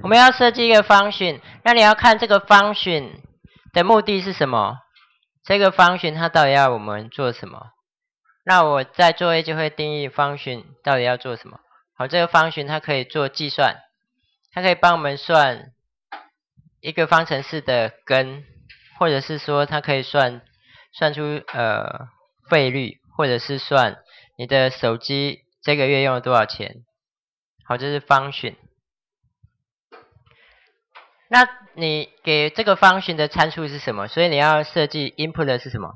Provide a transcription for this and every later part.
我们要设计一个function，那你要看这个function的目的是什么？这个function它到底要我们做什么？那我在作业就会定义 function 到底要做什么。好，这个 function 它可以做计算，它可以帮我们算一个方程式的根，或者是说它可以算出费率，或者是算你的手机这个月用了多少钱。好，这是 function。那你给这个 function 的参数是什么？所以你要设计 input 的是什么？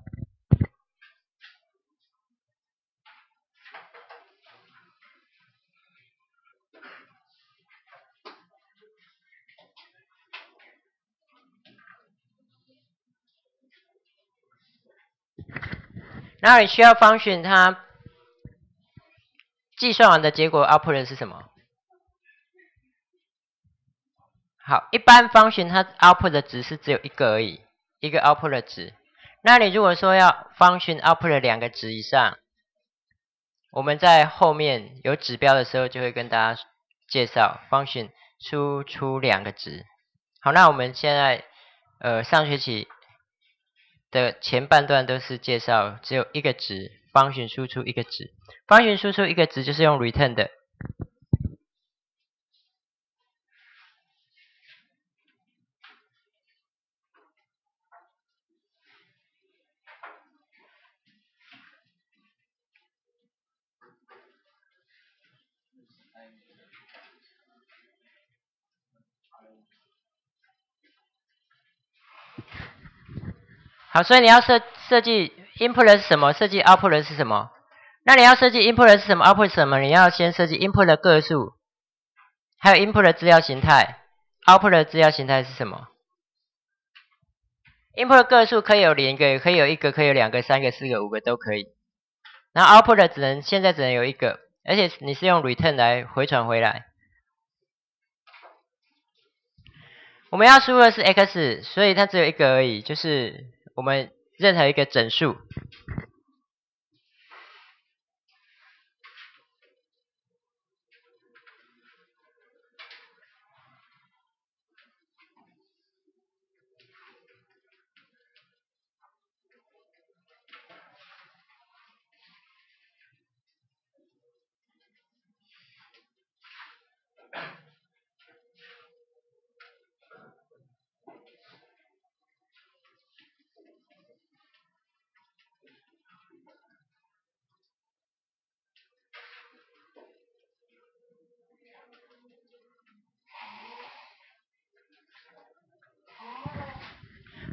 然后你需要 function 它计算完的结果 output 的是什么？好，一般 function 它 output 的值是只有一个而已，一个 output 的值。那你如果说要 function output 的2个值以上，我们在后面有指标的时候就会跟大家介绍 function 输出2个值。好，那我们现在上学期的前半段都是介绍只有一个值 function 输出一个值 function 输出一个值就是用 return 的。好，所以你要设计 input 的是什么？设计 output 的是什么？那你要设计 input 的是什么 ？output 是什么？你要先设计 input 的个数，还有 input 的资料形态。output 的资料形态是什么 ？input 的个数可以有0个，也可以有1个，可以有2个、3个、4个、5个都可以。然后 output 的现在只能有1个，而且你是用 return 来回传回来。我们要输入的是 x， 所以它只有1个而已，就是我们任何一个整数。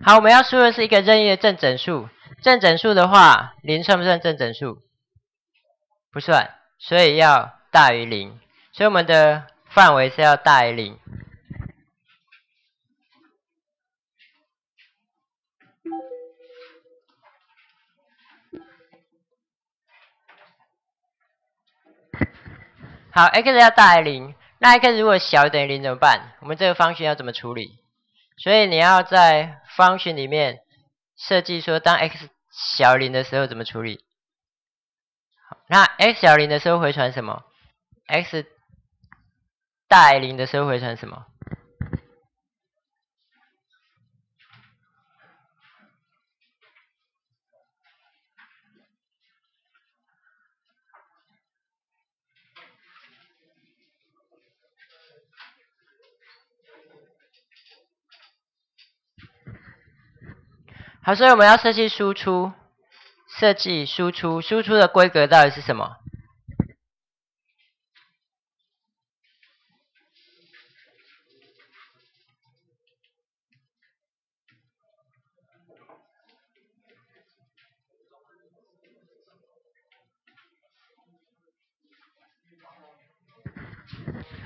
好，我们要输的是一个任意的正整数。正整数的话，0算不算正整数？不算，所以要大于0。所以我们的范围是要大于0。好 ，x 要大于0，那 x 如果小于等于0怎么办？我们这个function要怎么处理？所以你要在 function 里面设计说，当 x 小于0的时候怎么处理？那 x 小于0的时候回传什么 ？x 大于0的时候回传什么？好，所以我们要设计输出，设计输出，输出的规格到底是什么？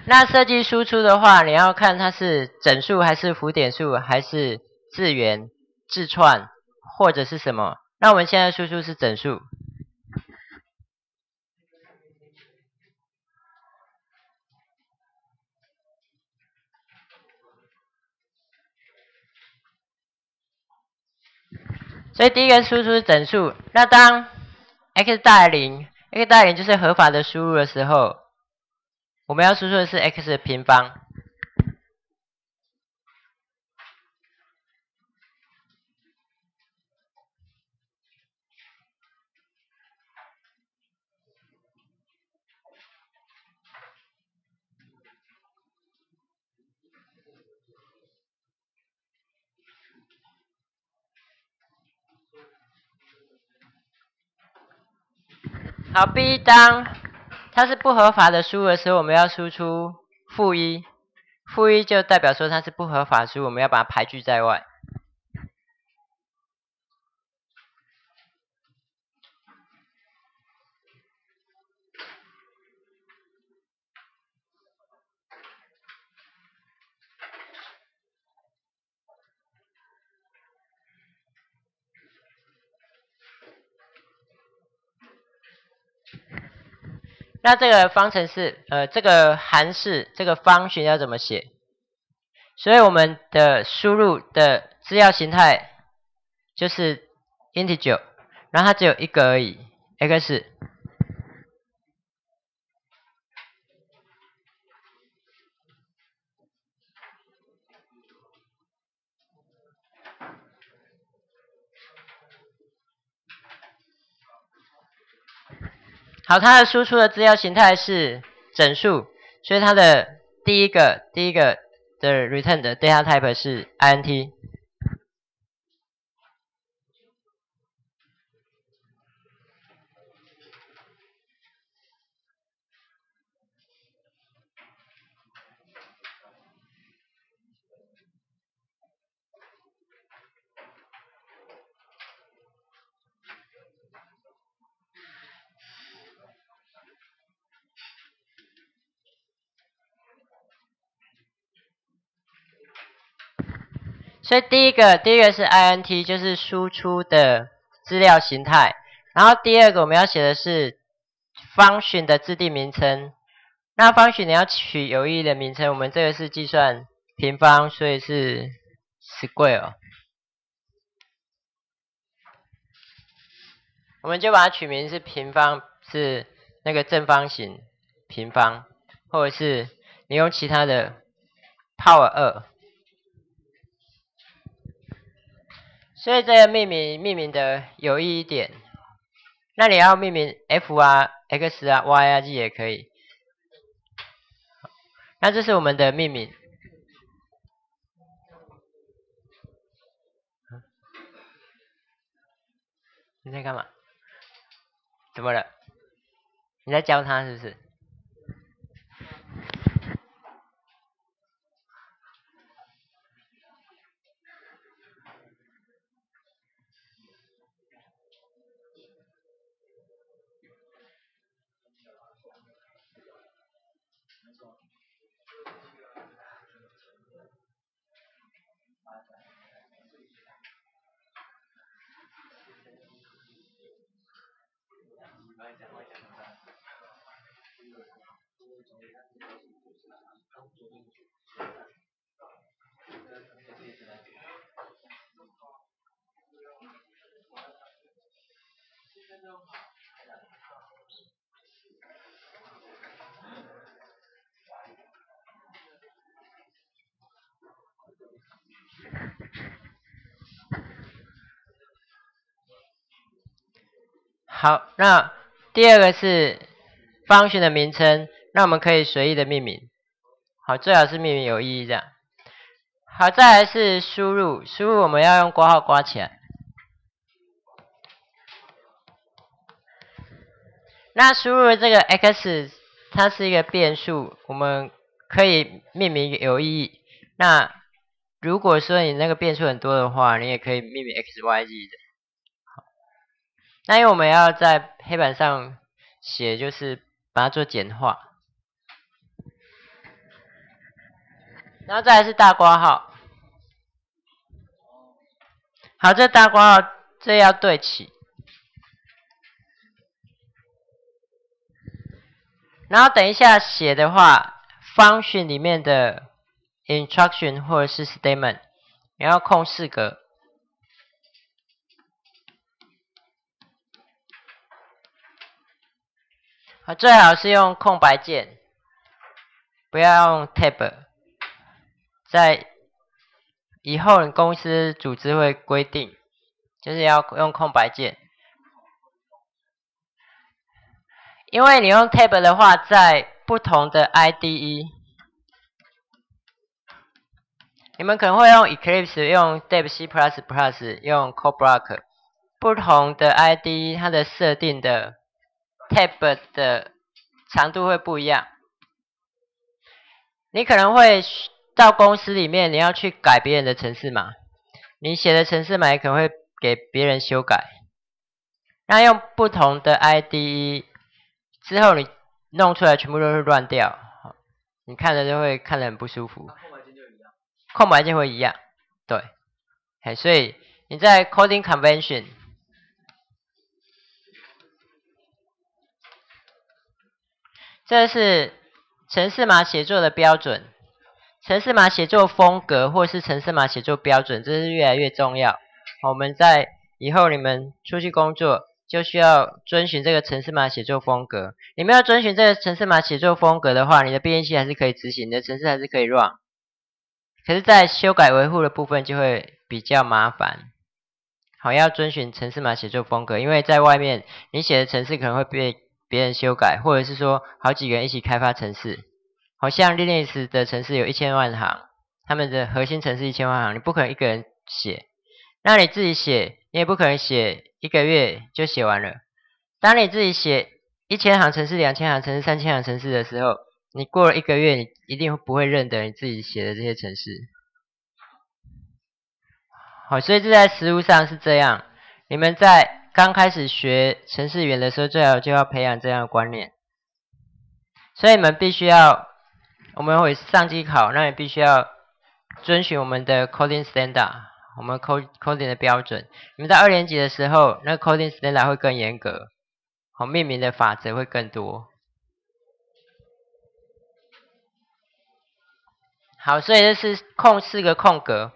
那设计输出的话，你要看它是整数还是浮点数，还是字元、字串，或者是什么？那我们现在输出是整数。所以第一个输出是整数。那当 x 大于0，x 大于0就是合法的输入的时候，我们要输出的是 x 的平方。好 ，B 当它是不合法的输入的时候，我们要输出-1，-1就代表说它是不合法输入，我们要把它排拒在外。那这个方程式，这个函式，这个方程要怎么写？所以我们的输入的资料形态就是 integer， 然后它只有一个而已 ，x。好，它的输出的资料形态是整数，所以它的第一个的 return 的 data type 是 int。所以第一个是 int， 就是输出的资料形态。然后第二个我们要写的是 function 的自定名称。那 function 你要取有意义的名称，我们这个是计算平方，所以是 square。我们就把它取名是平方，是那个正方形平方，或者是你用其他的 power 2。所以这个命名的有意义一点。那你要命名 f 啊、x 啊、y 啊、z 也可以。那这是我们的命名。你在干嘛？怎么了？你在教他是不是？好，那第二个是function的名称，那我们可以随意的命名。好，最好是命名有意义这样。好，再来是输入我们要用括号括起来。那输入的这个 x， 它是一个变数，我们可以命名有意义。那如果说你那个变数很多的话，你也可以命名 x、y、z 的。那因为我们要在黑板上写，就是把它做简化。然后再来是大括号。好，这大括号这要对齐。然后等一下写的话 ，function 里面的 instruction 或者是 statement， 你要空4格。好，最好是用空白键，不要用 tab。在以后公司组织会规定，就是要用空白键。因为你用 tab 的话，在不同的 IDE， 你们可能会用 Eclipse、用 Dev C++、用 CodeBlock， 不同的 IDE 它的设定的 tab 的长度会不一样。你可能会到公司里面，你要去改别人的程式码，你写的程式码也可能会给别人修改。那用不同的 IDE 之后，你弄出来全部都是乱掉，你看着就会看得很不舒服。空白键会一样，对，所以你在 coding convention， 这是程式码写作的标准，程式码写作风格或是程式码写作标准，这是越来越重要。我们在以后你们出去工作，就需要遵循这个程式码写作风格。你没有遵循这个程式码写作风格的话，你的编译器还是可以执行，你的程式还是可以 run。可是，在修改维护的部分就会比较麻烦。好，要遵循程式码写作风格，因为在外面你写的程式可能会被别人修改，或者是说好几个人一起开发程式。好像 Linux 的程式有1000万行，他们的核心程式1000万行，你不可能一个人写。那你自己写，你也不可能写1个月就写完了。当你自己写1000行程式、2000行程式、3000行程式的时候，你过了1个月，你一定不会认得你自己写的这些程式。好，所以这在实务上是这样。你们在刚开始学程式语言的时候，最好就要培养这样的观念。所以你们必须要，我们会上机考，那你必须要遵循我们的 coding standard， 我们 coding 的标准。你们在2年级的时候，那个 coding standard 会更严格，好，命名的法则会更多。好，所以这是4个空格，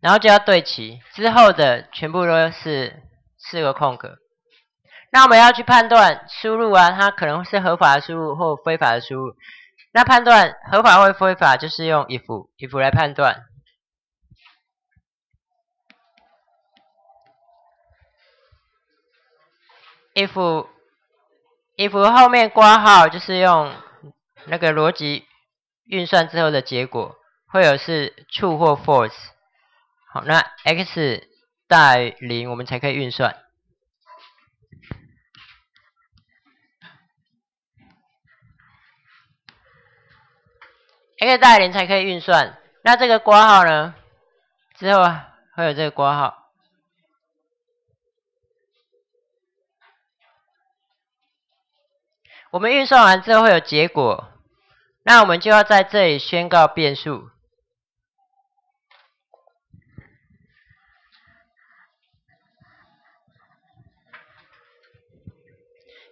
然后就要对齐，之后的全部都是4个空格。那我们要去判断输入啊，它可能是合法的输入或非法的输入。那判断合法或非法，就是用 if 来判断。if 后面括号就是用那个逻辑运算之后的结果，会有是 true 或 false。好，那 x 大于0，我们才可以运算。x 大于0才可以运算。那这个括号呢？之后会有这个括号。我们运算完之后会有结果，那我们就要在这里宣告变数。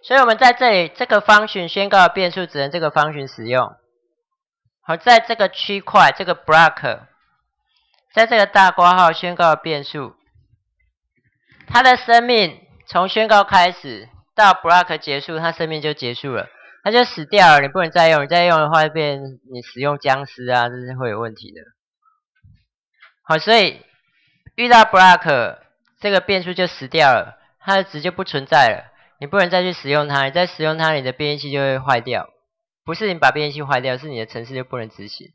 所以我们在这里这个function宣告的变数只能这个function使用。好，在这个区块这个 block， 在这个大括号宣告的变数，它的生命从宣告开始到 block 结束，它生命就结束了，它就死掉了，你不能再用，你再用的话会变你使用僵尸啊，这是会有问题的。好，所以遇到 block 这个变数就死掉了，它的值就不存在了，你不能再去使用它，你再使用它，你的编译器就会坏掉。不是你把编译器坏掉，是你的程式就不能执行。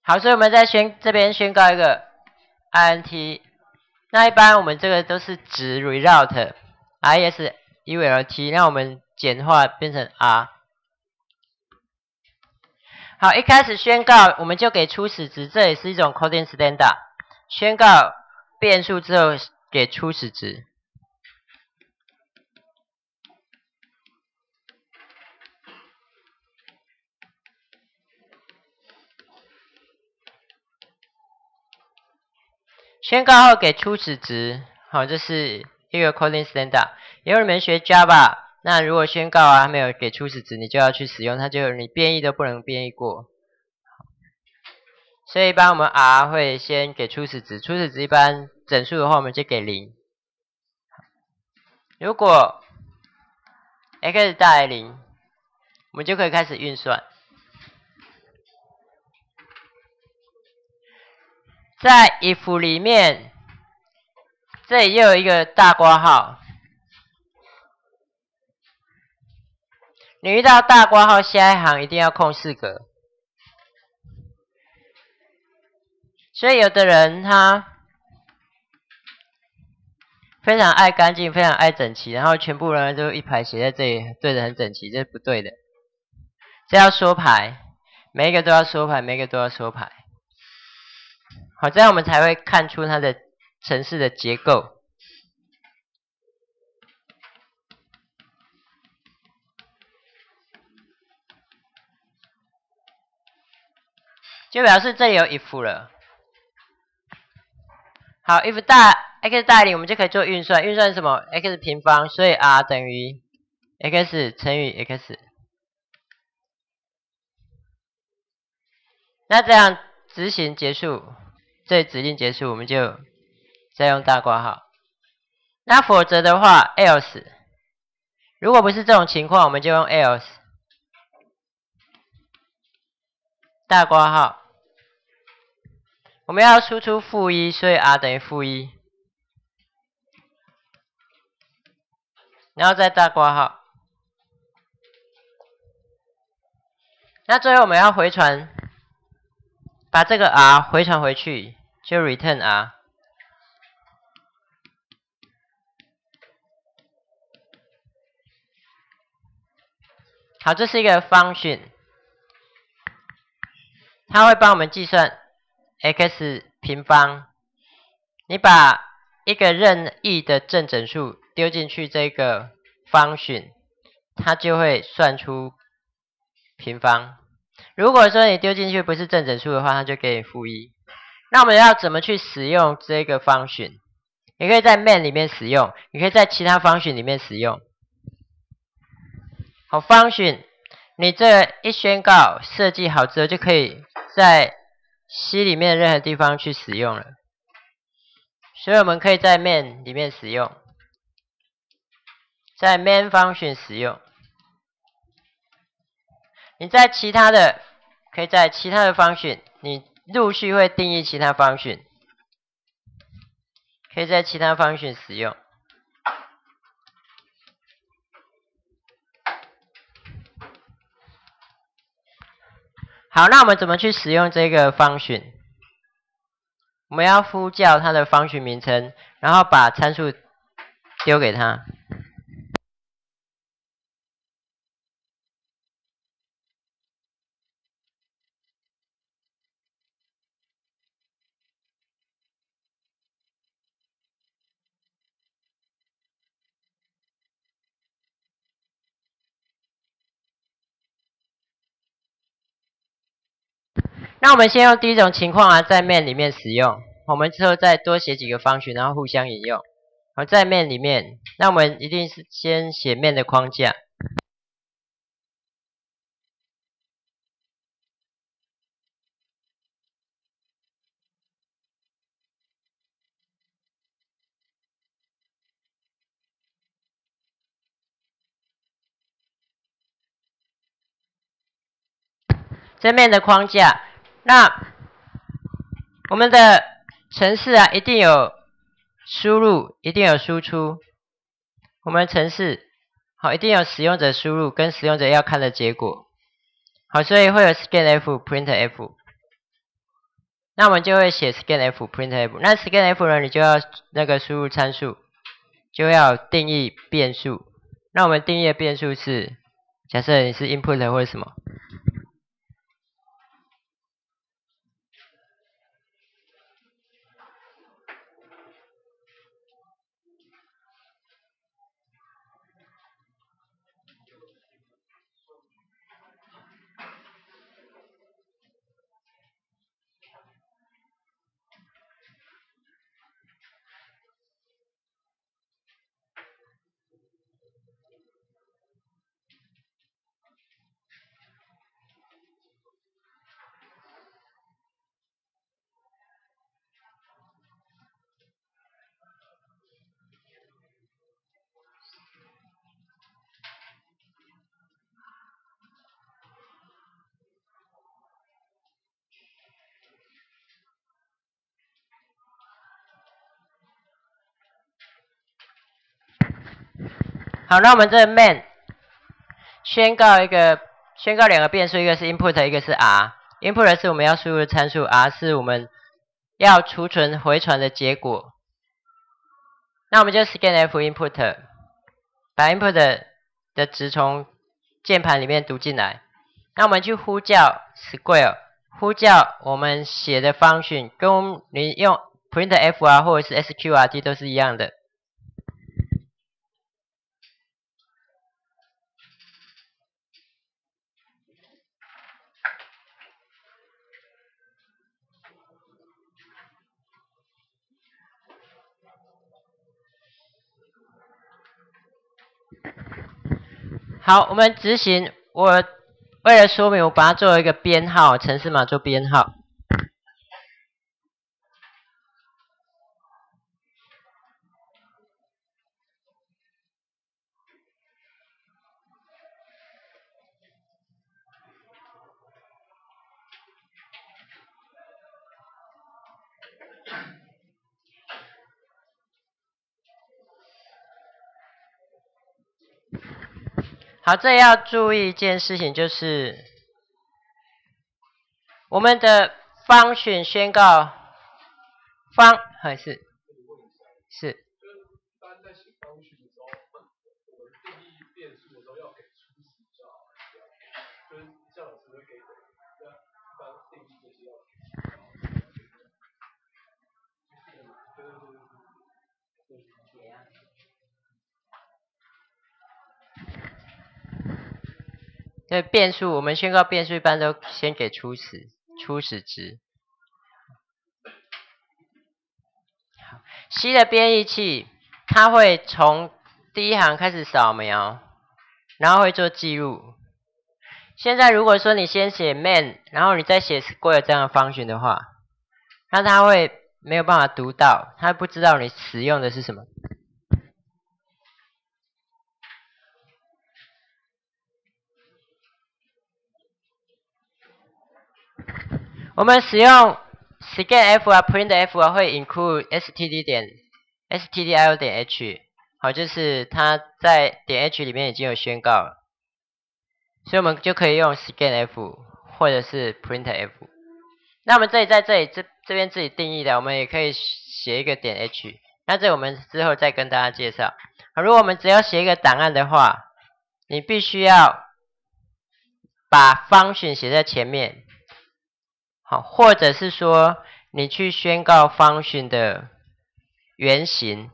好，所以我们在这边宣告一个 int， 那一般我们这个都是指 result isult， 那我们简化变成 r。好，一开始宣告我们就给初始值，这也是一种 coding standard。宣告变数之后给初始值。宣告后给初始值，好，这是一个 coding standard。以后你们学 Java， 那如果宣告啊没有给初始值，你就要去使用它，就你编译都不能编译过。所以一般我们 R 会先给初始值，初始值一般整数的话，我们就给0。如果 x 大于0，我们就可以开始运算。在 if 里面，这里又有一个大括号。你遇到大括号下一行一定要空4格。所以有的人他非常爱干净，非常爱整齐，然后全部人都一排写在这里，对得很整齐，这是不对的。这要缩排，每一个都要缩排，每一个都要缩排。好，这样我们才会看出它的程式的结构。就表示这里有 if 了。好 ，if 大 x 大于0，我们就可以做运算。运算是什么 ？x 平方，所以 r 等于 x 乘以 x。那这样执行结束，这指令结束，我们就再用大括号。那否则的话 ，else。如果不是这种情况，我们就用 else 大括号。我们要输出-1，所以 r 等于-1，然后再大括号。那最后我们要回传，把这个 r 回传回去，就 return r。好，这是一个 function， 它会帮我们计算 x 平方。你把一个任意的正整数丢进去这个 function， 它就会算出平方。如果说你丢进去不是正整数的话，它就给你-1。那我们要怎么去使用这个 function？ 你可以在 main 里面使用，你可以在其他 function 里面使用。好 ，function 你这一宣告设计好之后，就可以在 C 里面的任何地方去使用了。所以我们可以在 main 里面使用，在 main function 使用。你在其他的，可以在其他的 function， 你陆续会定义其他 function， 可以在其他 function 使用。好，那我们怎么去使用这个 function？ 我们要呼叫它的 function 名称，然后把参数丢给它。那我们先用第一种情况啊，在 main 里面使用，我们之后再多写几个function，然后互相引用。好，在 main 里面，那我们一定是先写 main 的框架。在 main 的框架，那我们的程式啊，一定有输入，一定有输出。我们程式好，一定有使用者输入跟使用者要看的结果。好，所以会有 scanf、printf。那我们就会写 scanf、printf。那 scanf 呢，你就要那个输入参数，就要定义变数。那我们定义的变数是，假设你是 input 或者什么。好，那我们这 main 宣告两个变数，一个是 input， 一个是 r。input 是我们要输入的参数，r 是我们要储存回传的结果。那我们就 scanf input， 把 input 的值从键盘里面读进来。那我们去呼叫 square， 呼叫我们写的function，跟你用 printf 啊或者是 sqrt 都是一样的。好，我们执行。我为了说明，我把它做一个编号，程式码做编号。好，这要注意一件事情，就是我们的function宣告还是。对，变数我们宣告变数一般都先给初始值。C 的编译器它会从第一行开始扫描，然后会做记录。现在如果说你先写 main， 然后你再写 square 这样的function的话，那它会没有办法读到，它不知道你使用的是什么。我们使用 scanf 啊 printf 啊会 include stdio.h， 好，就是它在点 h 里面已经有宣告了，所以我们就可以用 scanf 或者是 printf。那我们在这边自己定义的，我们也可以写一个点 h， 那这我们之后再跟大家介绍。如果我们只要写一个档案的话，你必须要把 function 写在前面。好，或者是说你去宣告 function 的原型。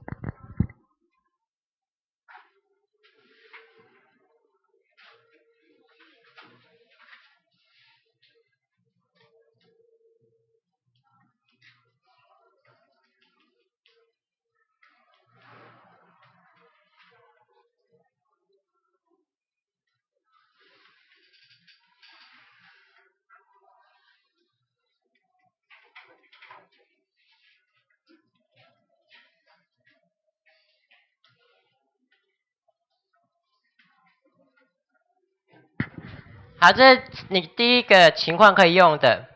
好，这是你第一个情况可以用的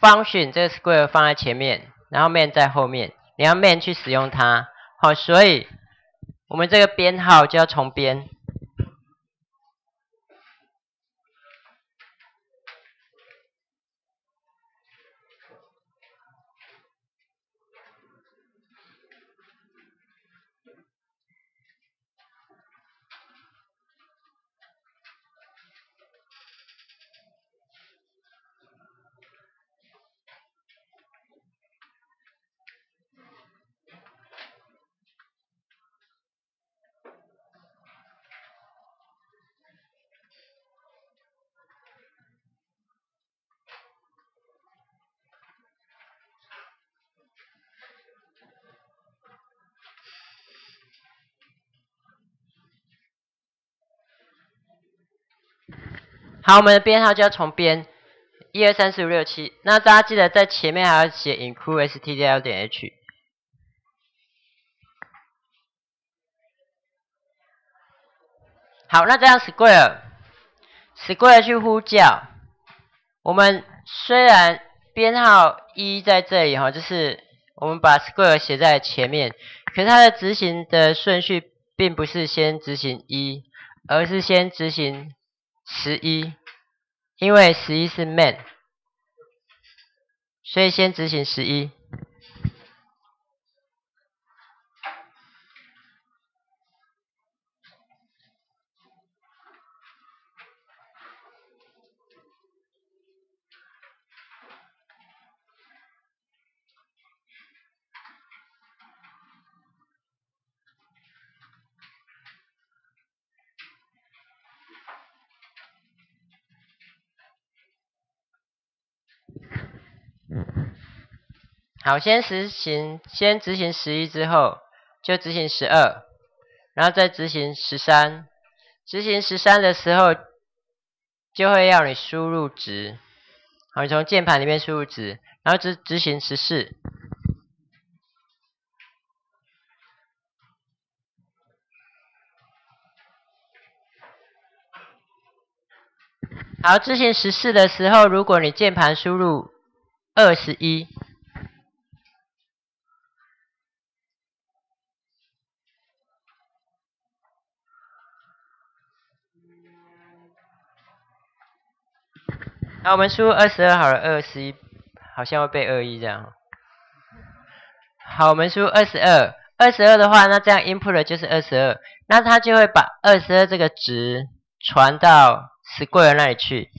function， 这个 square 放在前面，然后 main 在后面，你要 main 去使用它。好，所以我们这个编号就要重编。好，我们的编号就要重编1、2、3、4、5、6、7。那大家记得在前面还要写 include stdio.h。好，那这样 square 去呼叫，我们虽然编号1在这里哈，就是我们把 square 写在前面，可是它的执行的顺序并不是先执行1，而是先执行11，因为11是 main， 所以先执行11。好，先执行11之后，就执行12，然后再执行13。执行13的时候，就会要你输入值。好，你从键盘里面输入值，然后执行14。好，执行14的时候，如果你键盘输入21，好，我们输入22好了，21好像会被21这样。好，我们输入22的话，那这样 input 的就是22，那它就会把22这个值传到 Square 那里去。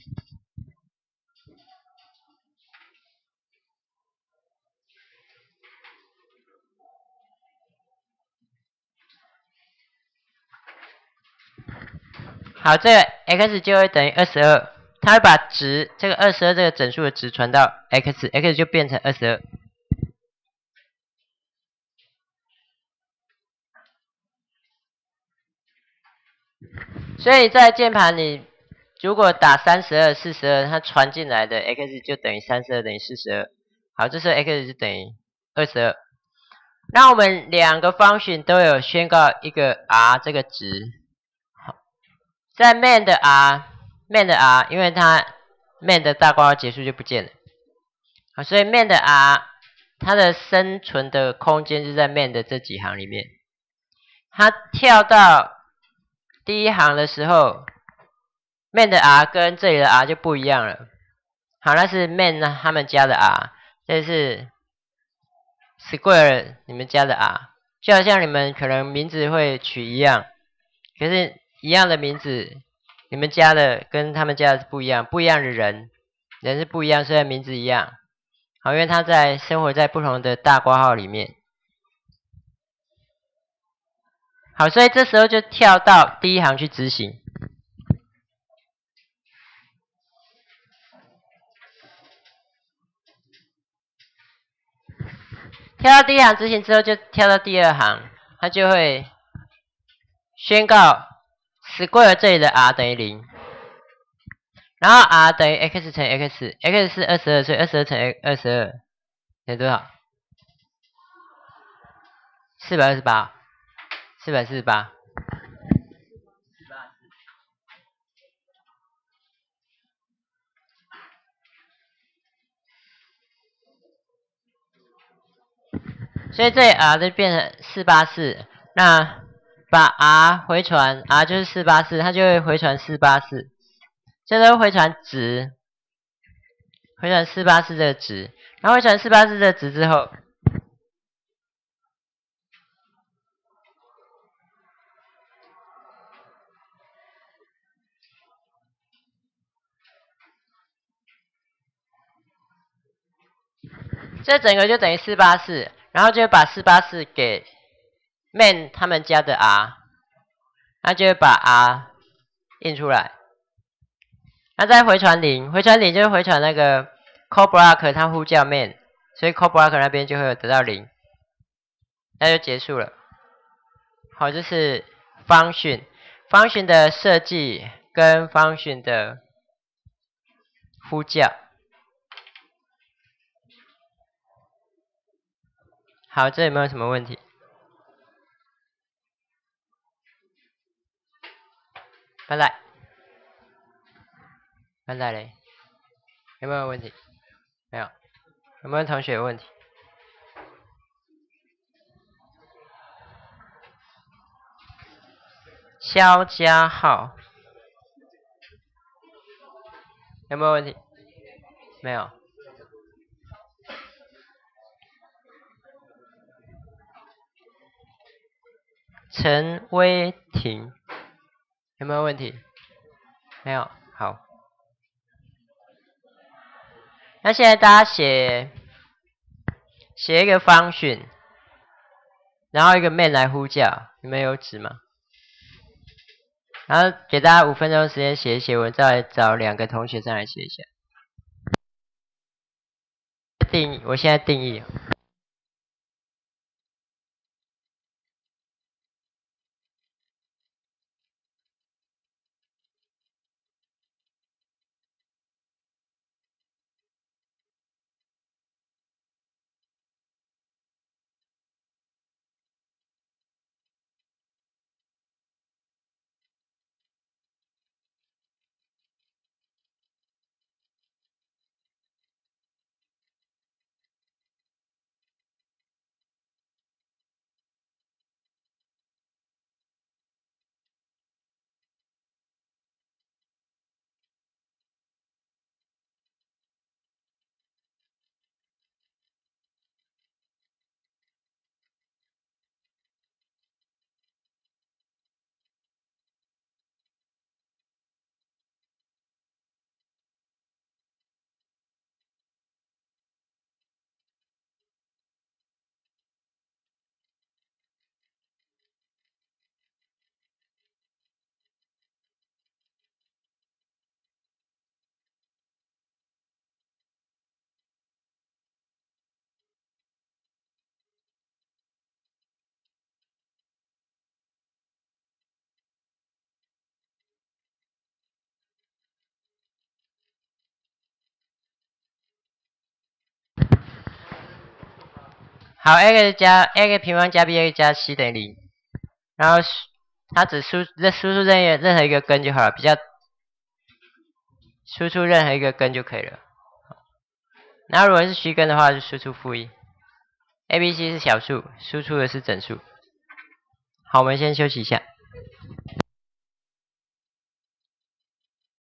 好，这个 x 就会等于22，它会把值这个22这个整数的值传到 x 就变成22。所以在键盘里，如果打32、42，它传进来的 x 就等于32等于42。好，这时候 x 就等于22。那我们两个function都有宣告一个 r 这个值。好，在 main 的 r，因为它 main 的大括号结束就不见了。好，所以 main 的 r 它的生存的空间就在 main 的这几行里面。它跳到第一行的时候 ，main 的 r 跟这里的 r 就不一样了。好，那是 main 他们家的 r， 这是 Square 你们家的 r， 就好像你们可能名字会取一样，可是一样的名字，你们家的跟他们家的是不一样，不一样的人是不一样，虽然名字一样。好，因为他在生活在不同的大括号里面。好，所以这时候就跳到第一行去执行。跳到第一行执行之后，就跳到第二行，它就会宣告 Square 这里的 r 等于0，然后 r 等于 x 乘以 x 是22，所以22乘以22等于多少？428， 448。所以这里 r 就变成484，那把 r 回传 ，r 就是484，它就会回传484，这都回传值，回传484这个值，然后回传484这个值之后，这整个就等于484，然后就会把484给 main 他们家的 r， 那就会把 r 印出来。那再回传0，回传0就会回传那个 call block 它呼叫 main， 所以 call block 那边就会有得到0，那就结束了。好，这是 function 的设计跟 function 的呼叫。好，这有没有什么问题？拜拜。拜拜嘞，有没有问题？没有。有没有同学有问题？肖家浩有没有问题？没有。陈威霆有没有问题？没有。好，那现在大家写一个function，然后一个 main 来呼叫，你们有纸吗？然后给大家5分钟时间写一写，我再找2个同学上来写一下。我现在定义。好 ，x 平方加 bx 加 c 等于0，然后它只输出任何一个根就好了，输出任何一个根就可以了。然后如果是虚根的话，就输出-1。a、b、c 是小数，输出的是整数。好，我们先休息一下。